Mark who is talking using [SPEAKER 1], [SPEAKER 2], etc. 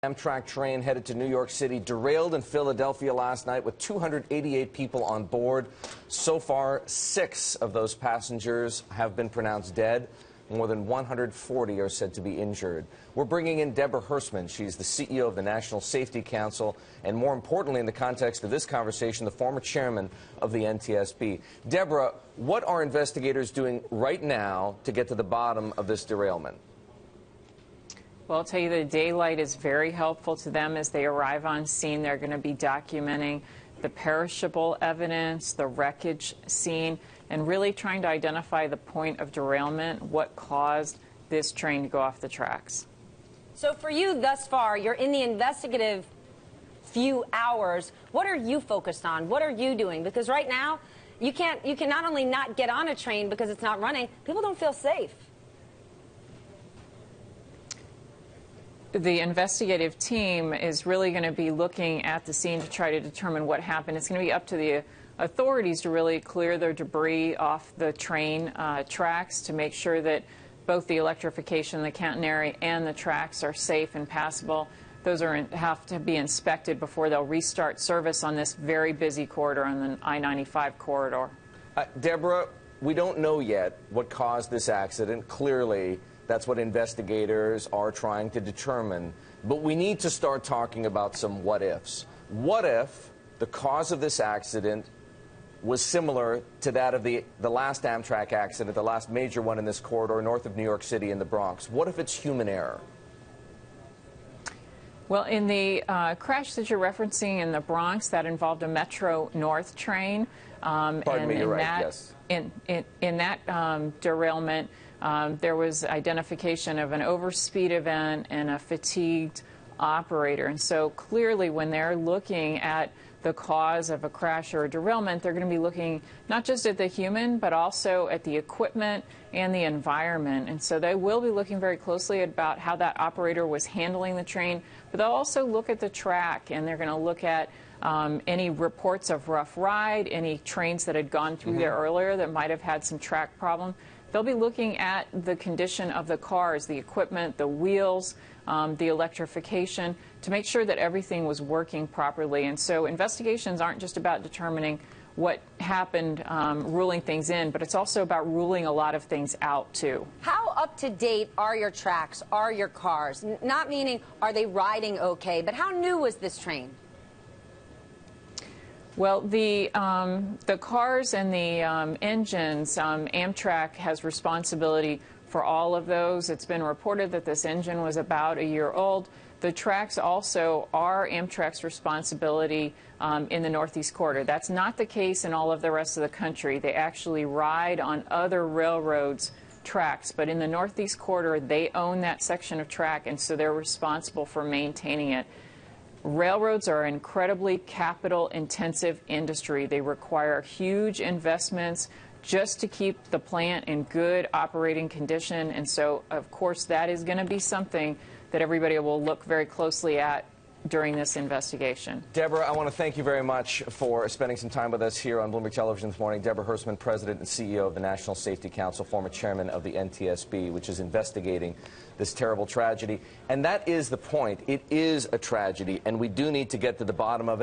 [SPEAKER 1] Amtrak train headed to New York City derailed in Philadelphia last night with 288 people on board. So far, 6 of those passengers have been pronounced dead. More than 140 are said to be injured. We're bringing in Deborah Hersman. She's the CEO of the National Safety Council, and more importantly, in the context of this conversation, the former chairman of the NTSB. Deborah, what are investigators doing right now to get to the bottom of this derailment?
[SPEAKER 2] Well, I'll tell you, the daylight is very helpful to them as they arrive on scene. They're going to be documenting the perishable evidence, the wreckage scene, and really trying to identify the point of derailment, what caused this train to go off the tracks.
[SPEAKER 3] So for you thus far, you're in the investigative few hours. What are you focused on? What are you doing? Because right now, you can not only not get on a train because it's not running, people don't feel safe.
[SPEAKER 2] The investigative team is really going to be looking at the scene to try to determine what happened. It's going to be up to the authorities to really clear the debris off the train tracks to make sure that both the electrification, the catenary, and the tracks are safe and passable. Those have to be inspected before they'll restart service on this very busy corridor, on the I-95 corridor.
[SPEAKER 1] Deborah, we don't know yet what caused this accident. Clearly, that's what investigators are trying to determine. But we need to start talking about some what-ifs. What if the cause of this accident was similar to that of the last Amtrak accident, the last major one in this corridor north of New York City in the Bronx? What if it's human error?
[SPEAKER 2] Well, in the crash that you're referencing in the Bronx, that involved a Metro North train.
[SPEAKER 1] Pardon me, you're right, yes.
[SPEAKER 2] In that derailment, there was identification of an overspeed event and a fatigued operator. And so clearly when they're looking at the cause of a crash or a derailment, they're going to be looking not just at the human, but also at the equipment and the environment. And so they will be looking very closely about how that operator was handling the train, but they'll also look at the track, and they're going to look at any reports of rough ride, any trains that had gone through there earlier that might have had some track problem. They'll be looking at the condition of the cars, the equipment, the wheels, the electrification, to make sure that everything was working properly. And so investigations aren't just about determining what happened, ruling things in, but it's also about ruling a lot of things out, too.
[SPEAKER 3] How up to date are your tracks, are your cars? Not meaning are they riding okay, but how new was this train?
[SPEAKER 2] Well, the cars and the engines, Amtrak has responsibility for all of those. It's been reported that this engine was about a year old. The tracks also are Amtrak's responsibility in the Northeast Corridor. That's not the case in all of the rest of the country. They actually ride on other railroads' tracks, but in the Northeast Corridor, they own that section of track, and so they're responsible for maintaining it. Railroads are an incredibly capital-intensive industry. They require huge investments just to keep the plant in good operating condition. And so, of course, that is going to be something that everybody will look very closely at during this investigation.
[SPEAKER 1] Deborah, I want to thank you very much for spending some time with us here on Bloomberg Television this morning. Deborah Hersman, President and CEO of the National Safety Council, former chairman of the NTSB, which is investigating this terrible tragedy. And that is the point. It is a tragedy, and we do need to get to the bottom of it.